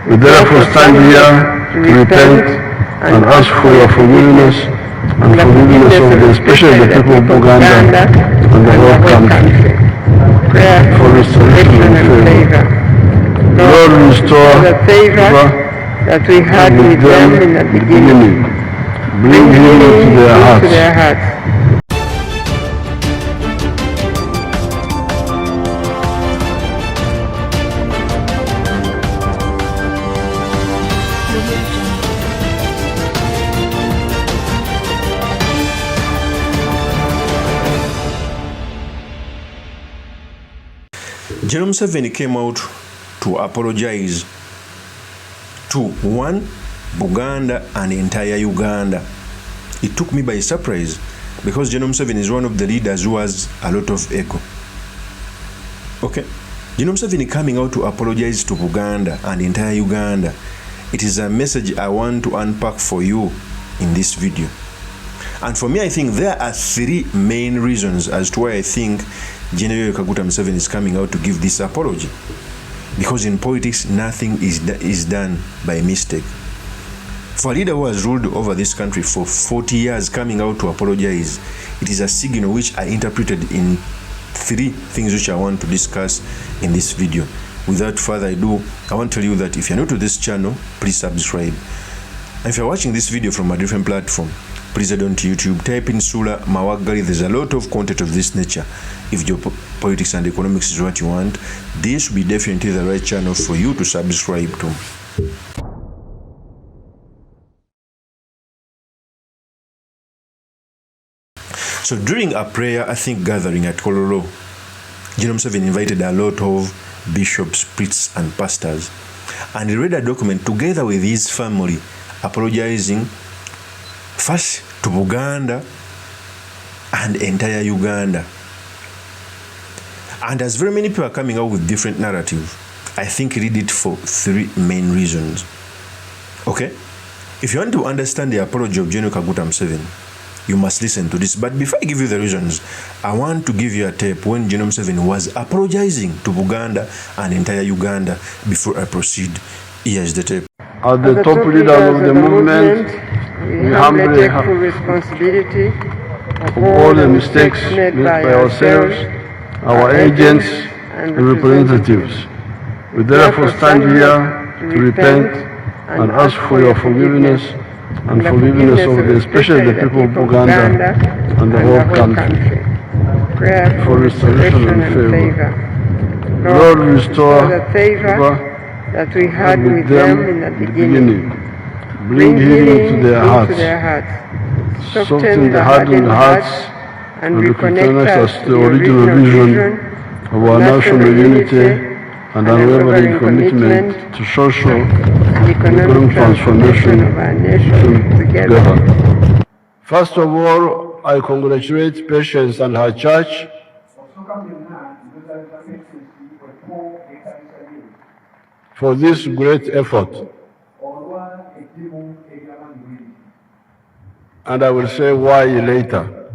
We therefore stand here to repent and ask for your forgiveness and forgiveness of especially the people of Uganda and the whole country. For restoration and favor. Lord, restore the favor that we had with them in the beginning. Bring healing to their hearts. General MUSEVENI came out to apologize to one, Buganda and entire Uganda. It took me by surprise because General MUSEVENI is one of the leaders who has a lot of echo. Okay, General MUSEVENI coming out to apologize to Buganda and entire Uganda. It is a message I want to unpack for you in this video. And for me, I think there are three main reasons as to why I think General Kaguta Museveni is coming out to give this apology. Because in politics, nothing is done by mistake. For a leader who has ruled over this country for 40 years coming out to apologize, it is a signal which I interpreted in three things which I want to discuss in this video. Without further ado, I want to tell you that if you're new to this channel, please subscribe. And if you're watching this video from a different platform, please head on to YouTube, type in Sula Mawagali. There's a lot of content of this nature. If geopolitics and economics is what you want, this will be definitely the right channel for you to subscribe to. So during a prayer, I think, gathering at Kololo, General MUSEVENI invited a lot of bishops, priests, and pastors. And he read a document together with his family, apologizing first to Buganda and entire Uganda. And as very many people are coming out with different narratives, I think read it for three main reasons. Okay? If you want to understand the apology of General Kaguta Museveni, you must listen to this. But before I give you the reasons, I want to give you a tape when General Museveni was apologizing to Buganda and entire Uganda. Before I proceed, here's the tape. As the top leader of the movement, we humbly take full responsibility of all the mistakes made by ourselves, our agents, and representatives. We therefore stand here to repent and ask for your forgiveness and forgiveness of especially the people of Uganda and the whole country. For restoration and favor. Lord, restore the favor that we had with them in the beginning. Bring healing to their hearts. Soften the hardened hearts and reconnect us to the original vision of our national unity and unwavering commitment to social and economic transformation of our nation together. First of all, I congratulate Patience and her church for this great effort. And I will say why later.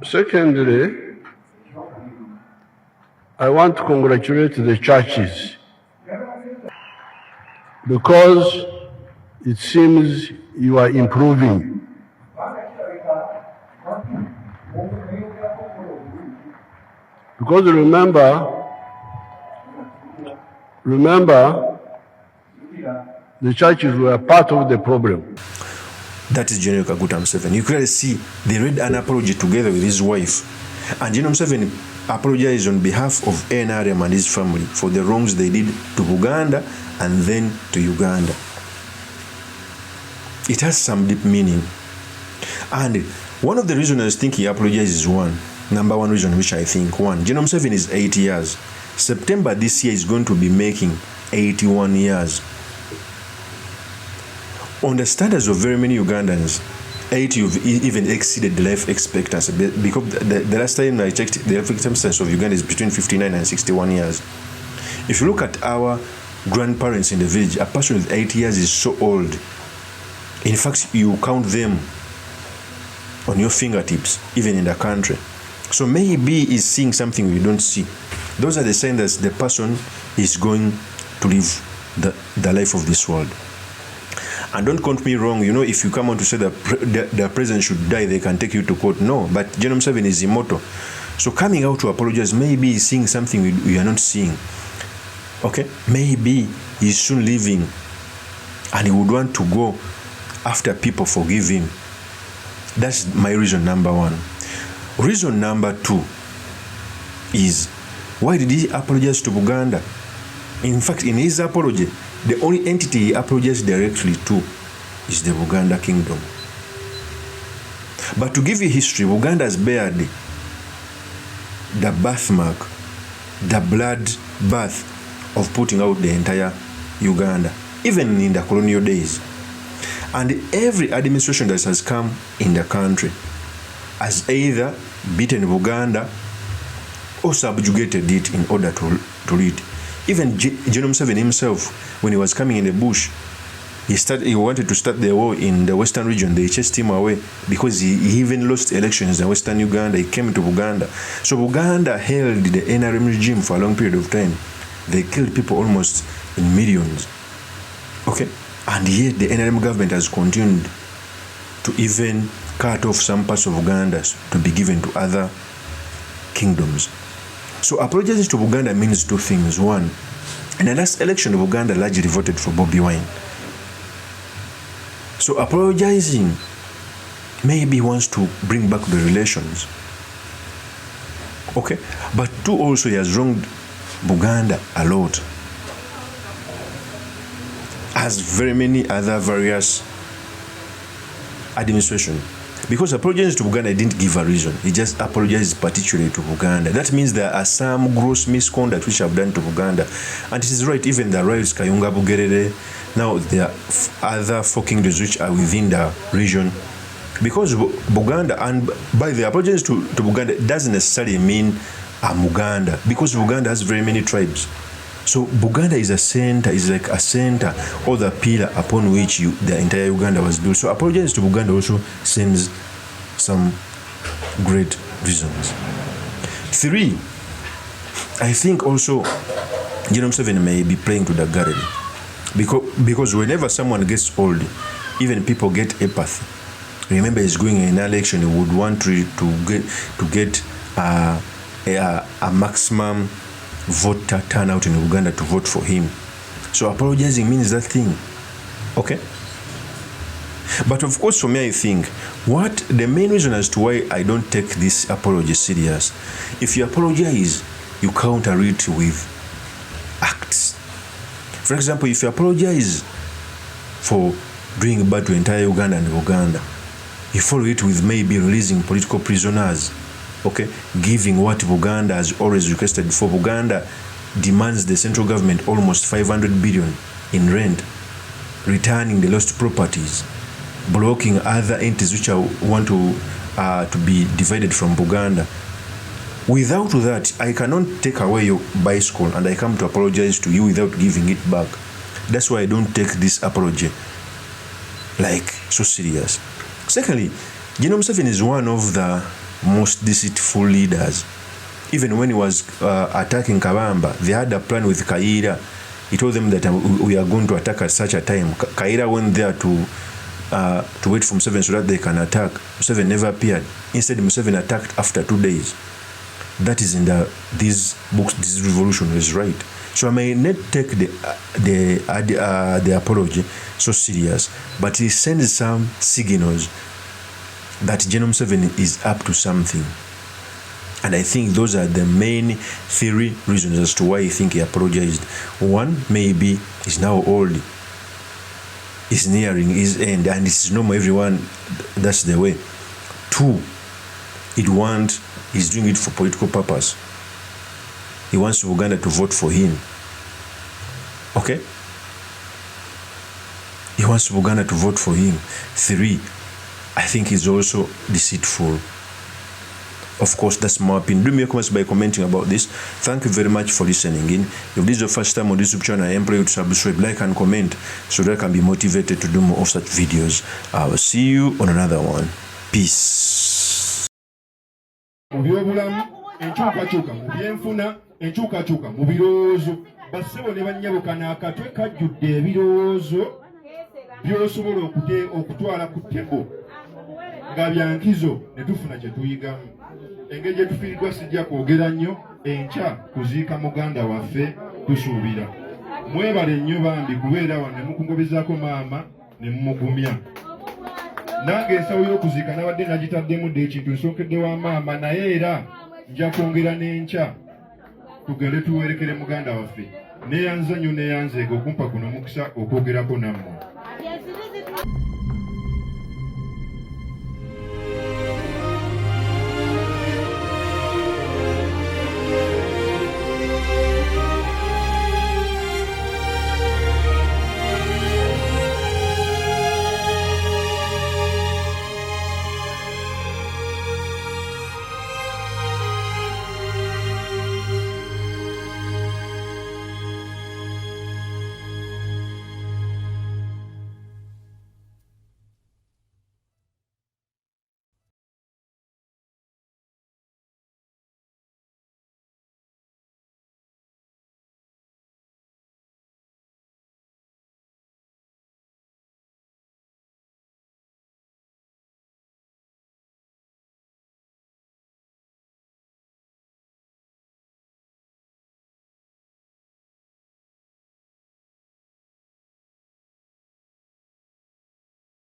Secondly, I want to congratulate the churches because it seems you are improving. Because remember, the churches were part of the problem. That is General Kaguta Museveni. You clearly see they read an apology together with his wife. And General Museveni apologized on behalf of NRM and his family for the wrongs they did to Buganda and then to Uganda. It has some deep meaning. And one of the reasons I think he apologizes is number one reason which I think, General Museveni is 80 years. September this year is going to be making 81 years. On the standards of very many Ugandans, 80 even exceeded the life expectancy, because the last time I checked, the life expectancy of Uganda is between 59 and 61 years. If you look at our grandparents in the village, a person with 80 years is so old. In fact, you count them on your fingertips, even in the country. So maybe he's seeing something we don't see. those are the signs that the person is going to live the life of this world. And don't quote me wrong, you know, if you come on to say that the president should die, they can take you to court. No, but General Museveni is immortal. So coming out to apologize, maybe he's seeing something we are not seeing. Okay? Maybe he's soon leaving and he would want to go after people forgive him. That's my reason number one. Reason number two is, why did he apologize to Buganda? In fact, in his apology, the only entity he apologized directly to is the Buganda kingdom. But to give you history, Buganda has bared the birthmark, the blood bath of putting out the entire Uganda, even in the colonial days. And every administration that has come in the country has either beaten Buganda or subjugated it in order to lead. Even General Museveni himself, when he was coming in the bush, he wanted to start the war in the western region. They chased him away because he even lost elections in western Uganda. He came to Buganda. So Buganda held the NRM regime for a long period of time. They killed people almost in millions. Okay? And yet the NRM government has continued to even cut off some parts of Uganda to be given to other kingdoms. So apologizing to Buganda means two things. One, in the last election, Buganda largely voted for BOBI Wine. So apologizing maybe wants to bring back the relations. Okay? But two, also he has wronged Buganda a lot. As very many other various administration. Because apologizing to Buganda, he didn't give a reason. He just apologized particularly to Buganda. That means there are some gross misconduct which have done to Buganda. And it is right, even the riots, Kayunga, Bugerere, now there are other four kingdoms which are within the region. Because Buganda, and by the apologies to Buganda, it doesn't necessarily mean Muganda, because Buganda has very many tribes. So Buganda is a center, is like a center or the pillar upon which the entire Uganda was built. So apologizing to Buganda also sends some great reasons. Three, I think also General Museveni may be playing to the gallery. Because whenever someone gets old, even people get apathy. Remember, he's going in an election, he would want to get a maximum voter turnout in Uganda to vote for him. So apologizing means that thing. Okay? But of course, for me, I think the main reason as to why I don't take this apology serious, if you apologize, you counter it with acts. For example, if you apologize for doing bad to entire Uganda and Uganda, you follow it with maybe releasing political prisoners. Okay, giving what Buganda has always requested before. Buganda demands the central government almost 500 billion in rent, returning the lost properties, blocking other entities which want to be divided from Buganda. Without that, I cannot take away your bicycle and I come to apologize to you without giving it back. That's why I don't take this apology like so serious. Secondly, General Museveni is one of the most deceitful leaders. Even when he was attacking Kabamba, they had a plan with Kaira. He told them that we are going to attack at such a time. Kaira went there to wait for Museveni so that they can attack. Museveni never appeared. Instead, Museveni attacked after 2 days. That is in these books. This revolution is right. So I may not take the apology so serious, but he sends some signals that General Museveni is up to something. And I think those are the main 3 reasons as to why I think he apologized. One, maybe he's now old. He's nearing his end, and it's normal, everyone, that's the way. 2, he's doing it for political purpose. He wants Uganda to vote for him. Okay? He wants Uganda to vote for him. 3, I think he's also deceitful. Of course, that's my opinion. Do me a comment by commenting about this. Thank you very much for listening in. If this is your first time on this YouTube channel, I implore you to subscribe, like, and comment so that I can be motivated to do more of such videos. I will see you on another one. Peace. enkyukakyuka mu byenfuna, enkyukakyuka mu birowoozo. Bassebo ne bannyabo kano akatwe kajjudde ebirowoozo by'osobola okutwala ku ttebo nga byankizo ne tufuna kye tuyigamu. Engeri gye tufiiriddwa sijja kwogera nnyo, enkya kuziika muganda waffe tusuubira. Mwebale nnyo bambi kubeera wano ne mukungobezaako maama ne mumugumya. Nange ensawo y'okuziika nabadde nagitaddemu dde ekintu nsookedde wa maama, naye era nja kwongera n'enkya tugende tuwerekere muganda waffe. Neyanza nnyo neyanzeega okumpa kuno omukisa okwogerako nammwe.